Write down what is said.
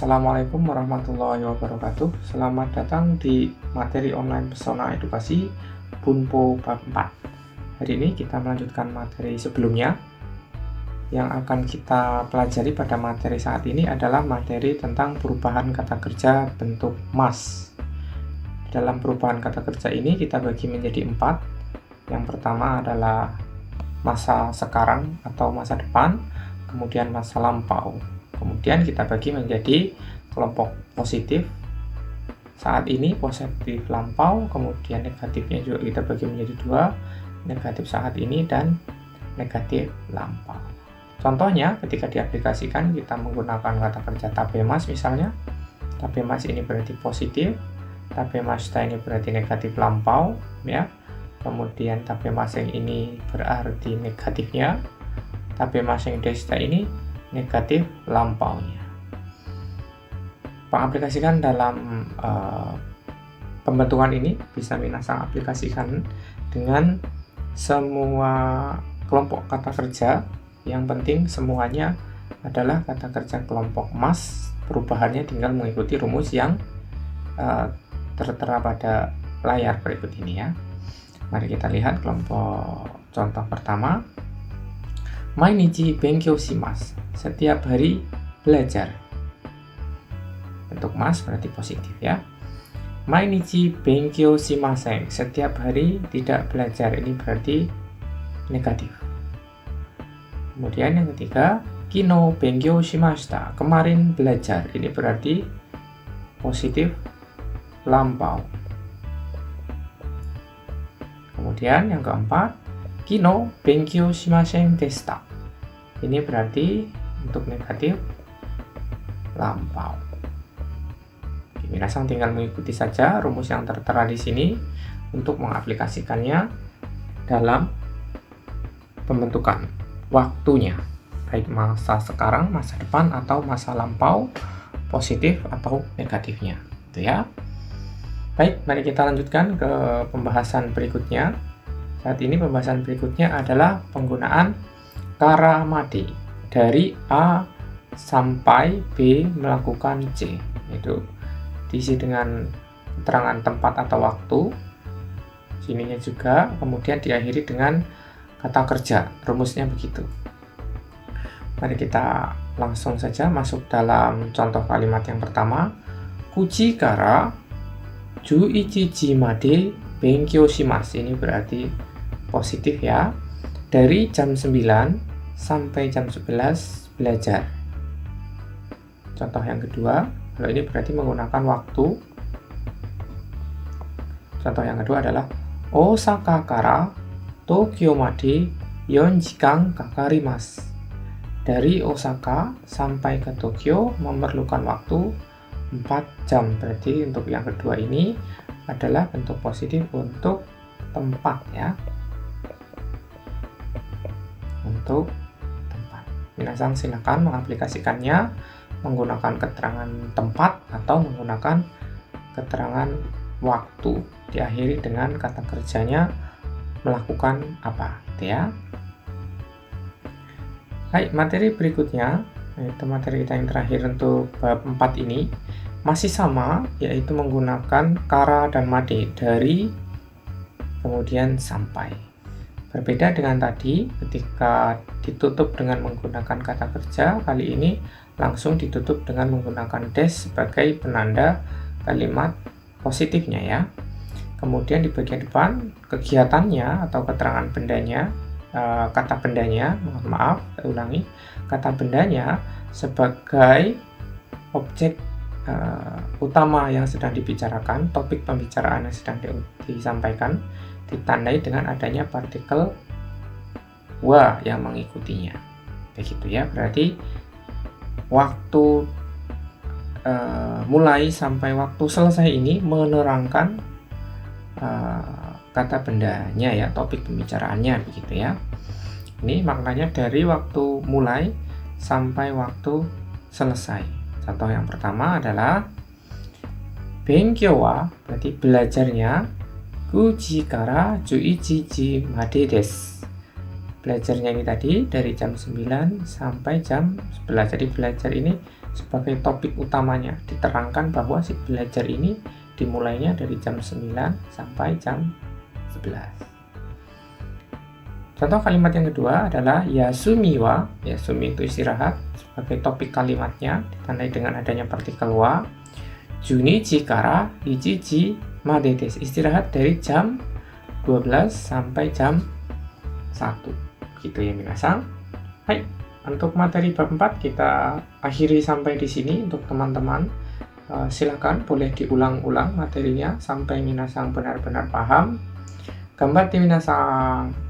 Assalamualaikum warahmatullahi wabarakatuh. Selamat datang di materi online Pesona Edukasi Bunpo bab 4. Hari ini kita melanjutkan materi sebelumnya. Yang akan kita pelajari pada materi saat ini adalah materi tentang perubahan kata kerja bentuk mas. Dalam perubahan kata kerja ini kita bagi menjadi 4. Yang pertama adalah masa sekarang atau masa depan, kemudian masa lampau. Kemudian kita bagi menjadi kelompok positif saat ini, positif lampau, kemudian negatifnya juga kita bagi menjadi 2, negatif saat ini dan negatif lampau. Contohnya ketika diaplikasikan kita menggunakan kata kerja tabemas misalnya. Tabemas ini berarti positif, tabemashita ini berarti negatif lampau ya. Kemudian tabemaseng ini berarti negatifnya, tabemaseng deshita ini negatif lampaunya. Pengaplikasikan dalam pembentukan ini bisa minasang aplikasikan dengan semua kelompok kata kerja. Yang penting semuanya adalah kata kerja kelompok mas. Perubahannya tinggal mengikuti rumus yang tertera pada layar berikut ini ya. Mari kita lihat kelompok contoh pertama. Mainichi benkyou shimasu. Setiap hari belajar. Bentuk mas berarti positif ya. Mainichi benkyou shimasen. Setiap hari tidak belajar. Ini berarti negatif. Kemudian yang ketiga, kino benkyou shimashita. Kemarin belajar. Ini berarti positif lampau. Kemudian yang keempat, kino benkyou shimasen deshita. Ini berarti untuk negatif lampau. Minasang tinggal mengikuti saja rumus yang tertera di sini untuk mengaplikasikannya dalam pembentukan waktunya, baik masa sekarang, masa depan atau masa lampau, positif atau negatifnya. Itu ya. Baik, mari kita lanjutkan ke pembahasan berikutnya. Saat ini pembahasan berikutnya adalah penggunaan kara made dari A sampai B melakukan C. Itu diisi dengan keterangan tempat atau waktu. Sininya juga, kemudian diakhiri dengan kata kerja. Rumusnya begitu. Mari kita langsung saja masuk dalam contoh kalimat yang pertama. Kuji kara 11時まで勉強します。Ini berarti positif ya. Dari jam 9 sampai jam 11 belajar. Contoh yang kedua, kalau ini berarti menggunakan waktu. Contoh yang kedua adalah Osaka kara Tokyo made 4 時間 kakarimasu. Dari Osaka sampai ke Tokyo memerlukan waktu 4 jam. Berarti untuk yang kedua ini adalah bentuk positif untuk tempat ya. Untuk tempat. Minasang silakan mengaplikasikannya menggunakan keterangan tempat atau menggunakan keterangan waktu. Diakhiri dengan kata kerjanya melakukan apa, gitu ya. Baik, materi berikutnya, yaitu materi kita yang terakhir untuk bab 4 ini, masih sama, yaitu menggunakan kara dan made dari kemudian sampai. Berbeda dengan tadi, ketika ditutup dengan menggunakan kata kerja, kali ini langsung ditutup dengan menggunakan dash sebagai penanda kalimat positifnya ya. Kemudian di bagian depan, kegiatannya atau keterangan bendanya, kata bendanya, mohon maaf, saya ulangi, kata bendanya sebagai objek utama yang sedang dibicarakan, topik pembicaraan yang sedang disampaikan, ditandai dengan adanya partikel wa yang mengikutinya. Begitu ya, berarti waktu mulai sampai waktu selesai ini menerangkan kata bendanya ya, topik pembicaraannya begitu ya. Ini maknanya dari waktu mulai sampai waktu selesai. Contoh yang pertama adalah benkyou wa berarti belajarnya 9 時から 11時まで desu. belajarnya ini tadi dari jam 9 sampai jam 11. Jadi belajar ini sebagai topik utamanya, diterangkan bahwa si belajar ini dimulainya dari jam 9 sampai jam 11. Contoh kalimat yang kedua adalah yasumi wa. Yasumi itu istirahat. Sebagai topik kalimatnya ditandai dengan adanya partikel wa. Junichi kara ichichi made desu. Istirahat dari jam 12 sampai jam 1. Gitu ya minasang. Hai, untuk materi bab 4 kita akhiri sampai di sini untuk teman-teman. Silakan boleh diulang-ulang materinya sampai minasang benar-benar paham. Ganbatte minasang.